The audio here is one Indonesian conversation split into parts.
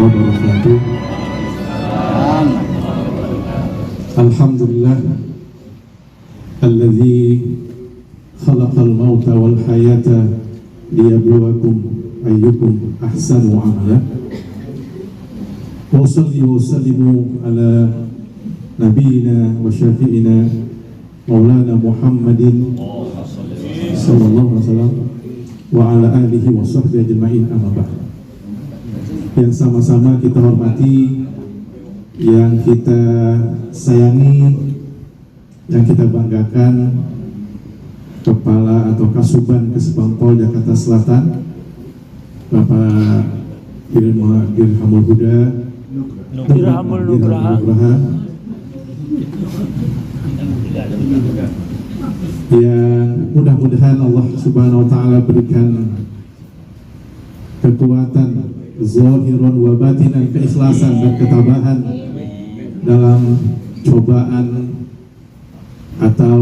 wabarakatuh. Alhamdulillah alladzi khalaqal mauta wal hayata liyabluwakum ayyukum ahsanu amala. Wa salli wa sallimu ala nabiyyina wa syafi'ina maulana Muhammadin sallallahu alaihi wasallam wa ala alihi wa sahbihi ajma'in, amma ba'd. Yang sama-sama kita hormati, yang kita sayangi, yang kita banggakan, Kepala atau Kasubag Kesbangpol Jakarta Selatan, Bapak Dirhamul Huda Dirhamul Nugraha, yang mudah-mudahan Allah Subhanahu wa Ta'ala berikan kekuatan zahiran wa batinan, keikhlasan dan ketabahan dalam cobaan atau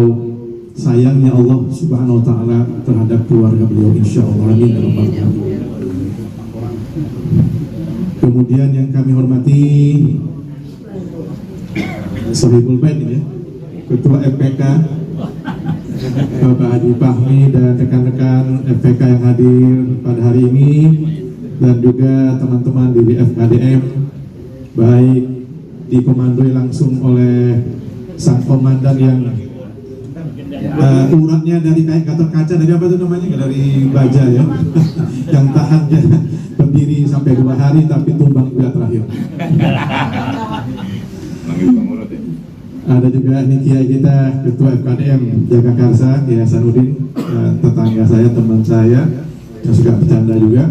sayangnya Allah Subhanahu wa Ta'ala terhadap keluarga beliau, insyaallah, amin ya rabbal alamin. Kemudian yang kami hormati Sohibul Bait ini, Ketua FPK Bapak Haji Fahmi dan rekan-rekan FPK yang hadir pada hari ini, dan juga teman-teman di FKDM, baik dikomandoi langsung oleh sang komandan yang uratnya dari kayak Gatot Kaca, dari apa itu namanya, dari baja ya yang tahannya berdiri sampai 2 hari tapi tumbang juga terakhir. Ada juga ini kiai kita, Ketua FKDM Jagakarsa, Kiai Hasanuddin, tetangga saya, teman saya yang suka bercanda juga.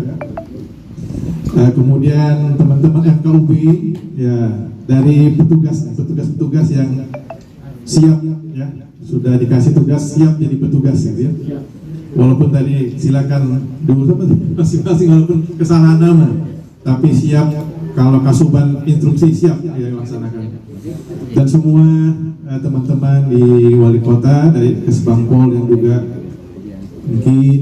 Kemudian teman-teman FKUB ya, dari petugas yang siap ya, sudah dikasih tugas siap jadi petugas gitu ya. Walaupun tadi silakan dulu masing-masing walaupun kesalahan nama, tapi siap kalau Kasubag instruksi siap ya laksanakan. Dan semua teman-teman di wali kota dari Kesbangpol yang juga mungkin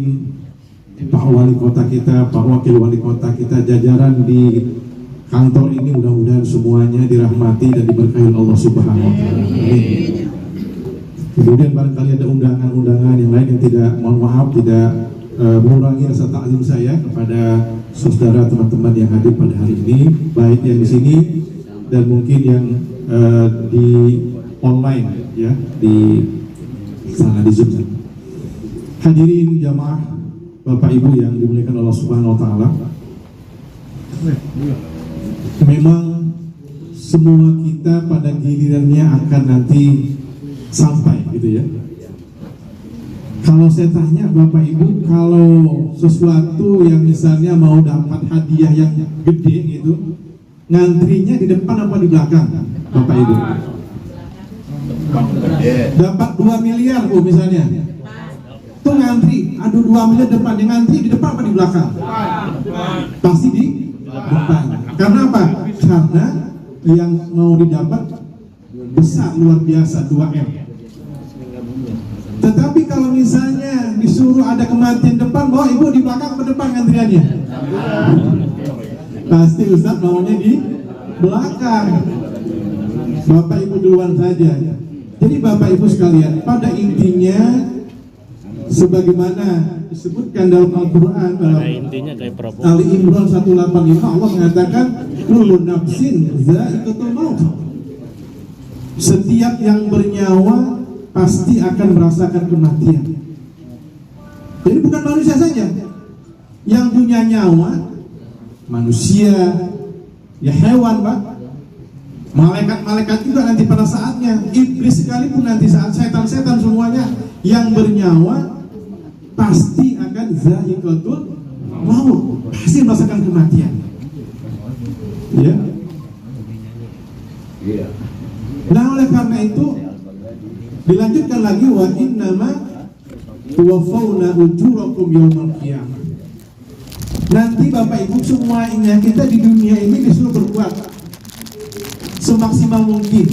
Pak Wali Kota kita, Pak Wakil Wali Kota kita, jajaran di kantor ini, mudah-mudahan semuanya dirahmati dan diberkahi Allah Subhanahu wa Ta'ala. Amin. Kemudian barangkali ada undangan-undangan yang lain yang tidak, mohon maaf, tidak mengurangi rasa takzim saya kepada saudara teman-teman yang hadir pada hari ini, baik yang di sini dan mungkin yang di online ya, di sana di Zoom. Hadirin jamaah, Bapak Ibu yang dimuliakan Allah Subhanahu wa Ta'ala, memang semua kita pada gilirannya akan nanti sampai gitu ya. Kalau saya tanya Bapak Ibu, kalau sesuatu yang misalnya mau dapat hadiah yang gede gitu, ngantrinya di depan apa di belakang Bapak Ibu? Dapat 2 miliar misalnya, tuh ngantri, aduh 2 miliar depan, yang ngantri di depan apa di belakang? Pasti di depan. Karena apa? Karena yang mau didapat besar, luar biasa, 2M. Tetapi kalau misalnya disuruh ada kematian depan, bahwa ibu di belakang atau depan ngantriannya? Pasti Ustaz maunya di belakang. Bapak Ibu duluan saja. Jadi Bapak Ibu sekalian, pada intinya sebagaimana disebutkan dalam Al-Quran dalam Ali Imran 185, Allah mengatakan kullu nafsin dha'iqatul maut. Setiap yang bernyawa pasti akan merasakan kematian. Jadi bukan manusia saja yang punya nyawa, manusia, ya hewan Pak, malaikat-malaikat juga nanti pada saatnya, iblis sekalipun nanti saat setan-setan semuanya yang bernyawa pasti akan za'iqatul maut, pasti merasakan kematian. Ya. Nah oleh karena itu dilanjutkan lagi, wa innama tuwaffawna ujurakum yaumal qiyamah. Nanti Bapak Ibu semuanya kita di dunia ini disuruh berbuat semaksimal mungkin,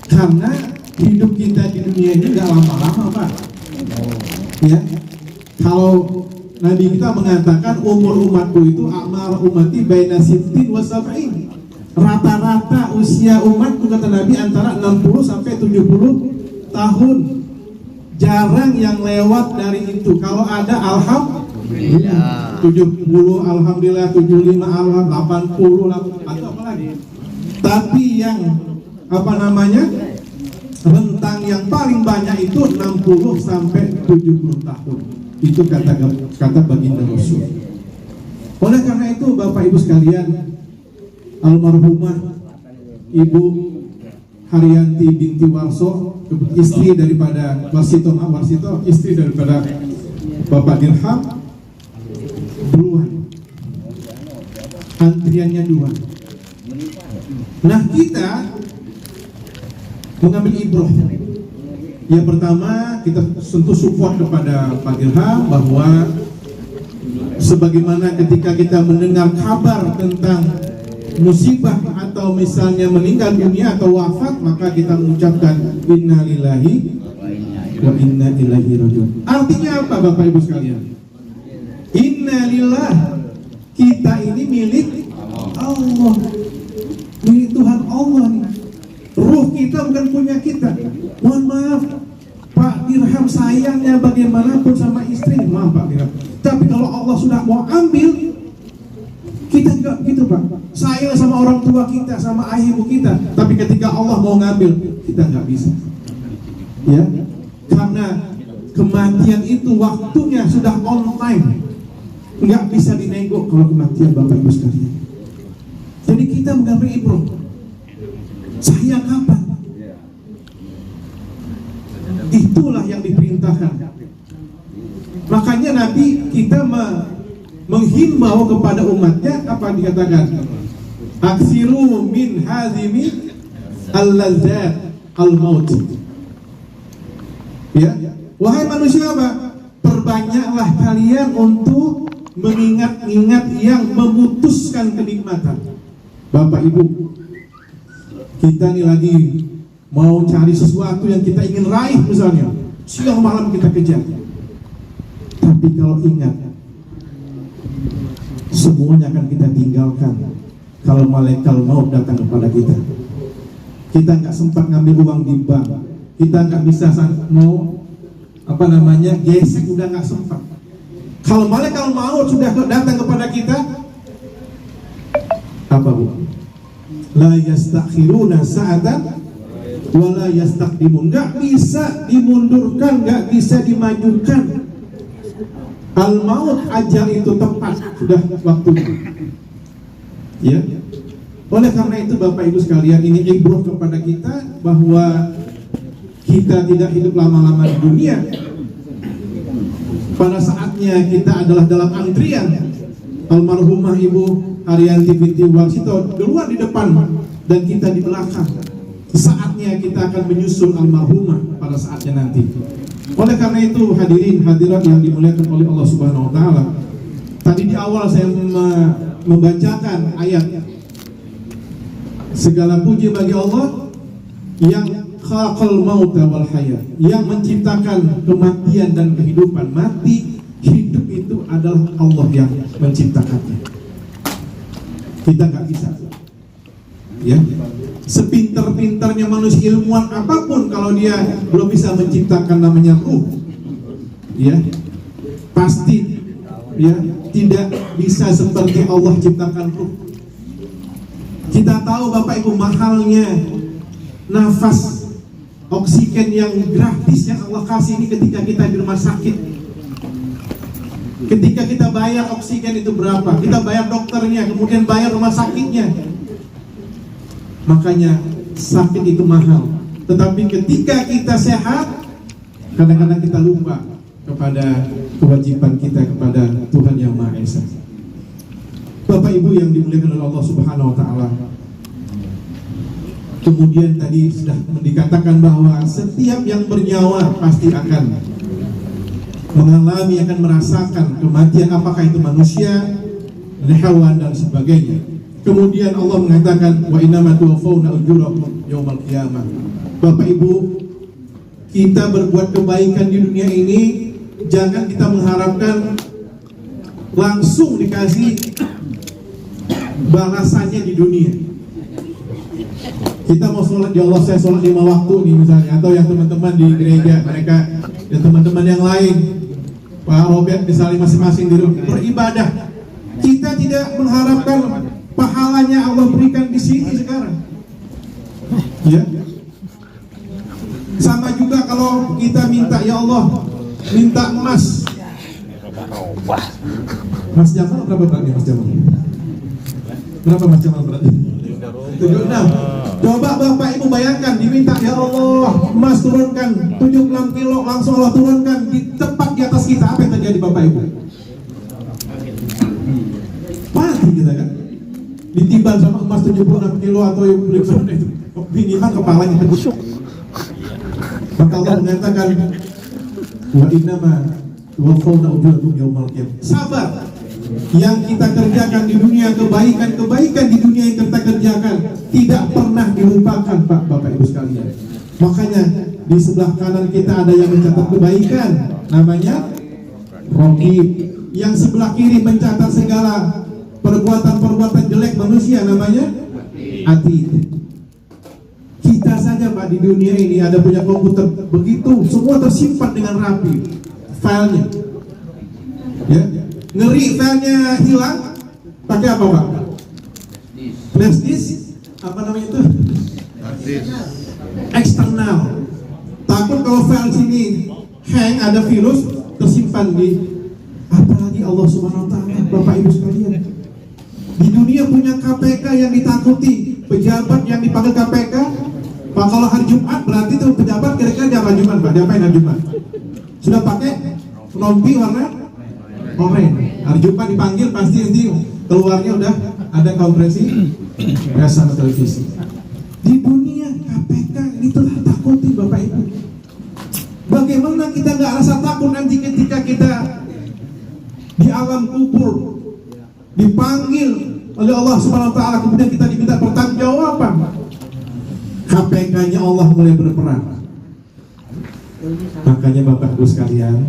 karena hidup kita di dunia ini nggak lama-lama Pak. Ya, kalau Nabi kita mengatakan umur umatku itu a'mar ummati baina sittin wa sab'in. Rata-rata usia umatku kata Nabi antara 60 sampai 70 tahun. Jarang yang lewat dari itu. Kalau ada alhamdulillah 70, alhamdulillah 75, alhamdulillah 80 atau apa lagi. Tapi yang rentang yang paling banyak itu 60 sampai 70 tahun. Itu kata baginda Rasul. Oleh karena itu Bapak Ibu sekalian, almarhumah Ibu Haryanti binti Warso, istri daripada Warsito, istri daripada Bapak Dirham, duluan. Antriannya duluan. Nah, kita mengambil ibrah. Yang pertama, kita tentu support kepada Pak Dirham bahwa sebagaimana ketika kita mendengar kabar tentang musibah atau misalnya meninggal dunia atau wafat, maka kita mengucapkan innalillahi wa inna ilaihi rajiun. Artinya apa Bapak Ibu sekalian? Innalillah, kita ini milik Allah, milik Tuhan Allah nih. Ruh kita bukan punya kita. Mohon maaf Pak Dirham sayangnya bagaimanapun sama istri, maaf Pak Dirham. Tapi kalau Allah sudah mau ambil, kita juga gitu Pak. Sayang sama orang tua kita, sama ayah ibu kita. Tapi ketika Allah mau ngambil, kita nggak bisa. Ya, karena kematian itu waktunya sudah on time, nggak bisa dinego kalau kematian Bapak Ibu sekalian. Jadi kita mengambil ibrah. Sayang kapan? Itulah yang diperintahkan. Makanya Nabi kita menghimbau kepada umatnya, apa dikatakan? Aksiru min hazimi al-lazzat al-maut. Ya, wahai manusia apa? Perbanyaklah kalian untuk mengingat-ingat yang memutuskan kenikmatan. Bapak Ibu, kita nih lagi mau cari sesuatu yang kita ingin raih, misalnya siang malam kita kejar. Tapi kalau ingat, semuanya akan kita tinggalkan kalau malaikat maut datang kepada kita. Kita nggak sempat ngambil uang di bank, kita nggak bisa mau gesek, udah nggak sempat. Kalau malaikat maut sudah datang kepada kita, apa Bu? La yastakhiruna sa'atan wa la yastaqdimun. Enggak bisa dimundurkan, enggak bisa dimajukan. Al-maut, ajal itu tepat, sudah waktunya. Ya. Oleh karena itu Bapak Ibu sekalian, ini ibrah kepada kita bahwa kita tidak hidup lama-lama di dunia. Pada saatnya kita adalah dalam antrian. Almarhumah Ibu Haryanti binti Warsito duluan di depan dan kita di belakang. Saatnya kita akan menyusul almarhumah pada saatnya nanti. Oleh karena itu hadirin hadirat yang dimuliakan oleh Allah Subhanahu wa taala. Tadi di awal saya membacakan ayat segala puji bagi Allah yang khalaqal mauta wal hayat, yang menciptakan kematian dan kehidupan. Mati hidup itu adalah Allah yang menciptakannya. Kita nggak bisa. Ya, sepintar-pintarnya manusia ilmuwan apapun, kalau dia belum bisa menciptakan namanya ruh, ya pasti ya tidak bisa seperti Allah ciptakan ruh. Kita tahu Bapak Ibu mahalnya nafas oksigen yang gratis yang Allah kasih ini ketika kita di rumah sakit. Ketika kita bayar oksigen itu berapa? Kita bayar dokternya, kemudian bayar rumah sakitnya. Makanya sakit itu mahal. Tetapi ketika kita sehat, kadang-kadang kita lupa kepada kewajiban kita kepada Tuhan Yang Maha Esa. Bapak Ibu yang dimuliakan oleh Allah Subhanahu wa taala. Kemudian tadi sudah dikatakan bahwa setiap yang bernyawa pasti akan mengalami, akan merasakan kematian, apakah itu manusia, hewan dan sebagainya. Kemudian Allah mengatakan wa innama tuwaffawna ujurakum yaumal qiyamah. Bapak Ibu, kita berbuat kebaikan di dunia ini, jangan kita mengharapkan langsung dikasih balasannya di dunia. Kita mau sholat, ya Allah saya sholat 5 waktu nih misalnya, atau yang teman-teman di gereja mereka dan teman-teman yang lain, Pak Robert misalnya masing-masing di rumah beribadah, kita tidak mengharapkan pahalanya Allah berikan di sini sekarang, ya. Sama juga kalau kita minta, ya Allah minta emas. Mas Jamal berapa beratnya Mas Jamal? Berapa Mas Jamal beratnya? 76. Coba Bapak Ibu bayangkan, diminta ya Allah emas turunkan 76 kilo, langsung Allah turunkan di tempat di atas kita, apa yang terjadi Bapak Ibu? Mati kita kan? Ditimbang sama emas 76 kilo atau yang lebih itu, minimal kepalanya terbusuk. Maka Allah mengatakan wa innama tuwaffawna ujurakum yaumal qiyamah. Sabar. Yang kita kerjakan di dunia, kebaikan di dunia yang kita kerjakan tidak pernah dilupakan, Pak, Bapak Ibu sekalian. Makanya di sebelah kanan kita ada yang mencatat kebaikan, namanya Raqib. Yang sebelah kiri mencatat segala perbuatan-perbuatan jelek manusia, namanya Atid. Kita saja Pak di dunia ini ada punya komputer begitu, semua tersimpan dengan rapi filenya, ya. Ngeri filenya hilang, pakai apa Pak? Flash disk, apa namanya itu? Eksternal. Takut kalau file sini hang, ada virus tersimpan di, apalagi Allah Subhanahu Wa Taala, Bapak Ibu sekalian. Di dunia punya KPK yang ditakuti, pejabat yang dipanggil KPK. Pak, kalau hari Jumat berarti itu pejabat kira-kira di hari Jumat, Pak, diapain hari Jumat? Sudah pakai rompi warna oranye. Hari Jumat dipanggil pasti nanti keluarnya udah ada konferensi pers sama televisi. Di dunia KPK itu takuti Bapak Ibu. Bagaimana kita nggak rasa takut nanti ketika kita di alam kubur dipanggil oleh Allah Subhanahu Wa Taala, kemudian kita diminta pertanggungjawaban. KPK-nya Allah mulai berperan. Makanya Bapak Ibu sekalian,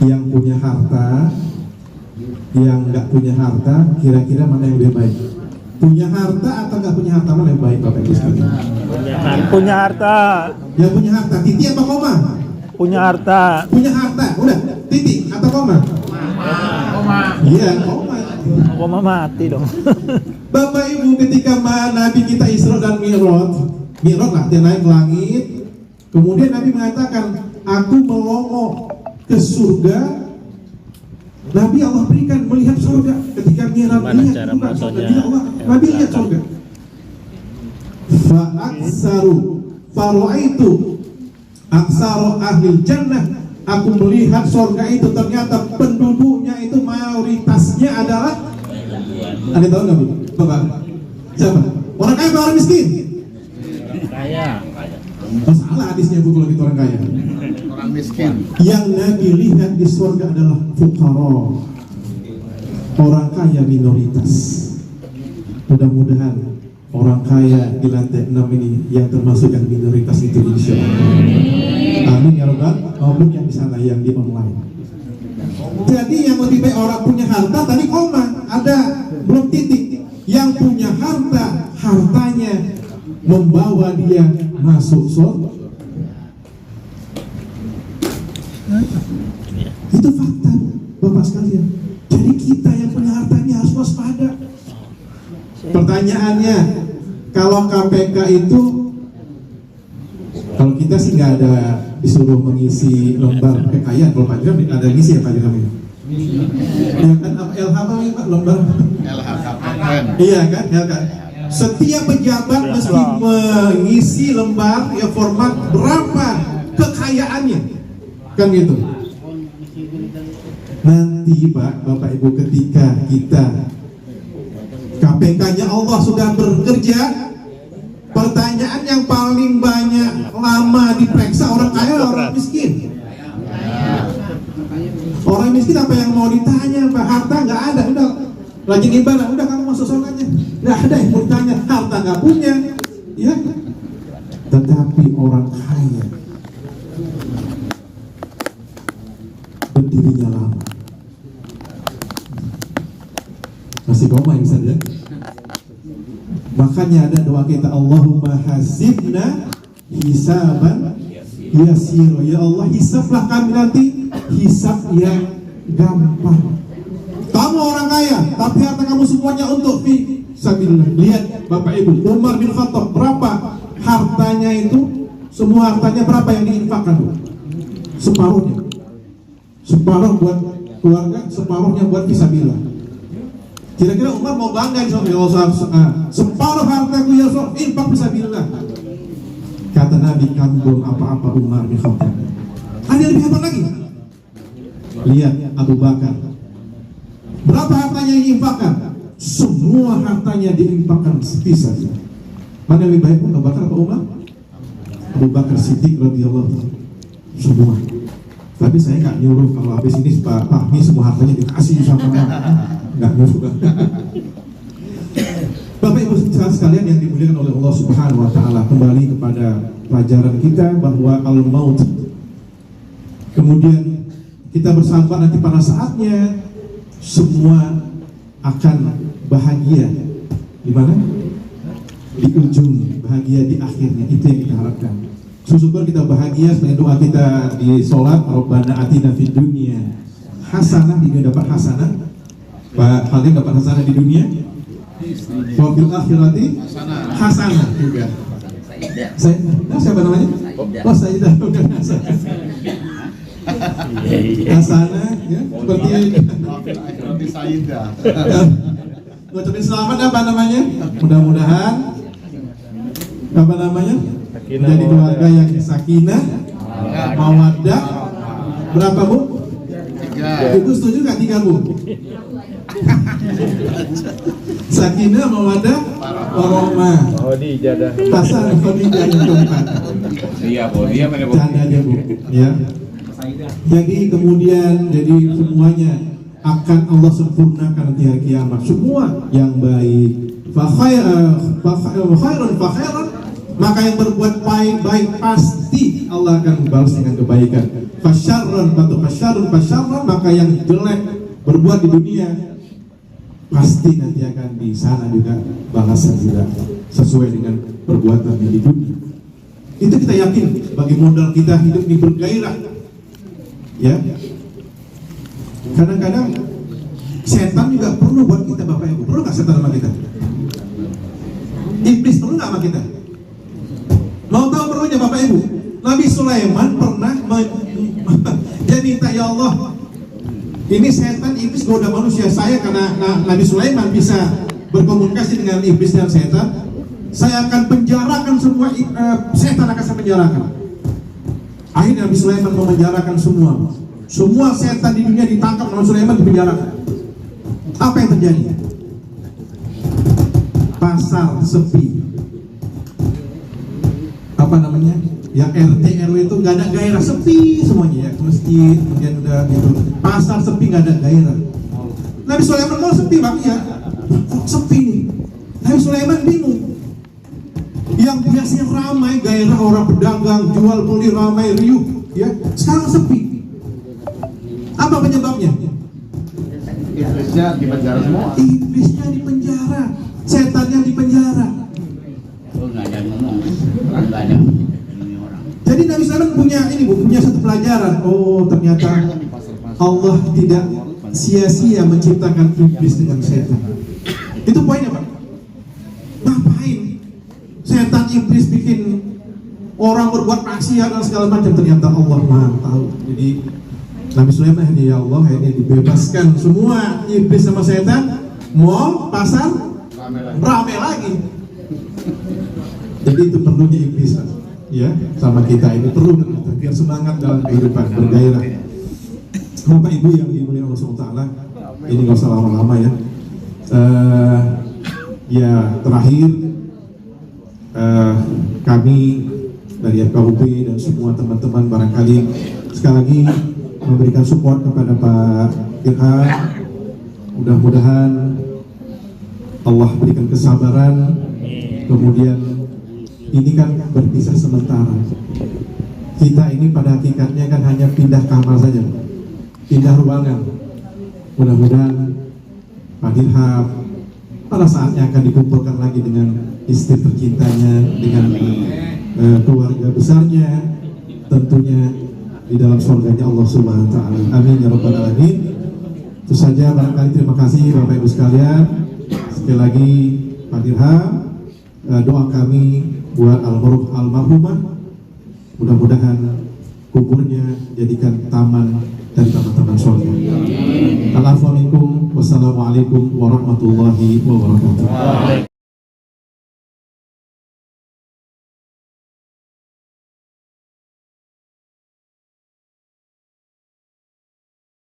yang punya harta, yang nggak punya harta, kira-kira mana yang lebih baik? Punya harta atau nggak punya harta, mana yang baik Bapak Ibu sekalian? Punya harta. Yang punya harta, titik apa koma? Punya harta. Punya harta, udah titik atau koma? Iya, koma. Koma mati dong. Bapak Ibu, ketika Nabi kita Isra dan Mi'raj lah, dia naik ke langit. Kemudian Nabi mengatakan, aku melongo ke surga. Nabi Allah berikan melihat surga. Ketika Mi'raj lihat bukan surga, Allah, Nabi lihat surga. Faro'aitu aksaru ahlil jannah. Aku melihat surga itu ternyata penduduknya itu mayoritasnya adalah, ada tahu nggak Bu? Bapak? Siapa? Orang kaya atau orang miskin? Kaya. Masalah hadisnya Bu kalau gitu orang kaya. Orang miskin. Yang Nabi lihat di surga adalah fuqara, orang kaya minoritas. Mudah-mudahan orang kaya di lantai 6 ini yang termasuk yang minoritas itu, insya Allah. Amin ya Rabbal, maupun yang di sana yang di online. Jadi yang lebih baik orang punya harta, tadi koma, ada belum titik. Yang punya harta, hartanya membawa dia masuk surga. Itu fakta Bapak sekalian. Jadi kita yang punya harta ini harus waspada. Pertanyaannya, kalau KPK itu, kalau kita sih nggak ada disuruh mengisi lembar kekayaan. Kalau Pak Jam ada ngisi ya Pak Jam ya? Ya kan LH Pak, lembar LHKPN. iya kan, LH. Setiap pejabat mesti mengisi lembar ya, format berapa kekayaannya, kan gitu. Nanti Pak, Bapak Ibu, ketika kita KPK-nya Allah sudah bekerja, pertanyaan yang paling banyak lama diperiksa orang kaya, orang miskin. Orang miskin apa yang mau ditanya Pak? Harta nggak ada, udah rajin ibadah, udah kamu masuk surganya. Nggak ada yang mau ditanya, harta nggak punya, ya. Tetapi orang kaya berdirinya lama. istiqomah ya Ustaz ya. Makanya ada doa kita, Allahumma hasibna hisaban yasiro. Ya Allah, hisablah kami nanti hisab yang gampang. Kamu orang kaya, tapi harta kamu semuanya untuk fisabilillah. Lihat Bapak Ibu, Umar bin Khattab, berapa hartanya itu? Semua hartanya berapa yang diinfakkan? Separuhnya. Separuh buat keluarga, separuhnya buat fisabilillah. Kira-kira Umar mau bangga sama Allah, separuh hartaku ya Rasul, infak fisabilillah. Kata Nabi, kamu belum apa-apa Umar bin Khattab. Ada yang lebih hebat lagi. Lihat Abu Bakar, berapa hartanya yang diinfakkan? Semua hartanya diinfakkan fisabilillah. Mana yang lebih baik, Abu Bakar atau Umar? Abu Bakar Siddiq radhiyallahu anhu. Semua. Tapi saya nggak nyuruh kalau habis ini Pak Fahmi semua hartanya dikasih sama nggak nyuruh. Bapak Ibu sekalian yang dimuliakan oleh Allah Subhanahu Wa Taala, kembali kepada pelajaran kita bahwa al-maut. Kemudian kita bersabar, nanti pada saatnya semua akan bahagia. Di mana? Di ujung, bahagia di akhirnya. Itu yang kita harapkan. Syukur kita bahagia sebagai doa kita di sholat, Rabbana atina fid dunya hasanah, di dunia dapat hasanah. Pak Halim dapat hasanah di dunia, wa fil akhirati hasanah juga. Siapa namanya? Oh, Sayyidah, bukan hasanah. Hasanah ya, seperti Roti Sayyidah. ngucapin selamat apa namanya? Mudah-mudahan apa namanya? Jadi keluarga yang sakinah, mawaddah. Berapa Bu? 3. Ibu setuju nggak 3 Bu? Sakinah, mawaddah, warahmah. Oh di jadah. Pasal Khadijah yang keempat. Iya Bu, dia mana Bu? Canda aja Bu. Ya. Jadi kemudian jadi semuanya akan Allah sempurnakan nanti hari kiamat. Semua yang baik. Khairun. Maka yang berbuat baik pasti Allah akan membalas dengan kebaikan. Fasyarrun, maka yang jelek berbuat di dunia pasti nanti akan di sana juga balasan juga sesuai dengan perbuatannya di dunia. Itu kita yakin bagi modal kita hidup ini bergairah. Ya. Kadang-kadang setan juga perlu buat kita Bapak Ibu. Perlu nggak setan sama kita? Iblis perlu nggak sama kita? Mau tahu perlunya Bapak Ibu? Nabi Sulaiman pernah dia minta, ya Allah, ini setan iblis goda manusia saya, karena Nabi Sulaiman bisa berkomunikasi dengan iblis dan setan. Saya akan penjarakan semua setan, akan saya penjarakan. Akhirnya Nabi Sulaiman memenjarakan semua setan di dunia ditangkap, Nabi Sulaiman dipenjarakan. Apa yang terjadi? Pasar sepi. Apa namanya? Ya RT RW itu nggak ada gairah, sepi semuanya ya, masjid kemudian udah gitu, pasar sepi, nggak ada gairah. Nabi Sulaiman mau sepi bang ya, kok sepi nih? Nabi Sulaiman bingung. Yang biasanya ramai gairah, orang pedagang jual beli ramai riuh, ya sekarang sepi. Apa penyebabnya? Iblisnya di penjara semua. Iblisnya di penjara, setannya di penjara. Nggak ada ngomong, nggak ada ini orang. Jadi Nabi Sulaiman punya satu pelajaran. Oh, ternyata Allah tidak sia-sia menciptakan iblis dengan setan. Itu poinnya Pak. Ngapain setan iblis bikin orang berbuat maksiat dan segala macam? Ternyata Allah Maha tahu. Jadi Nabi Sulaiman ya Allah, akhirnya dibebaskan semua iblis sama setan. Mall, pasar rame lagi. Jadi itu perlunya iblis ya, sama kita ini perlu biar semangat dalam kehidupan bergairah. Bapak Ibu yang dimuliakan Allah SWT, ini nggak usah lama-lama ya. Ya terakhir kami dari FKUP dan semua teman-teman barangkali sekali lagi memberikan support kepada Pak Irham. Mudah-mudahan Allah berikan kesabaran. Kemudian ini kan berpisah sementara. Kita ini pada hakikatnya kan hanya pindah kamar saja, pindah ruangan. Mudah-mudahan Pak Dirham, pada saatnya akan dikumpulkan lagi dengan istri tercintanya, dengan keluarga besarnya, tentunya di dalam surganya Allah Subhanahu wa taala. Amin ya rabbal alamin. Itu saja, barangkali terima kasih Bapak Ibu sekalian. Sekali lagi Pak Dirham, doa kami buat almarhumah, mudah-mudahan kuburnya jadikan taman dari taman-taman surga. Assalamualaikum warahmatullahi wabarakatuh.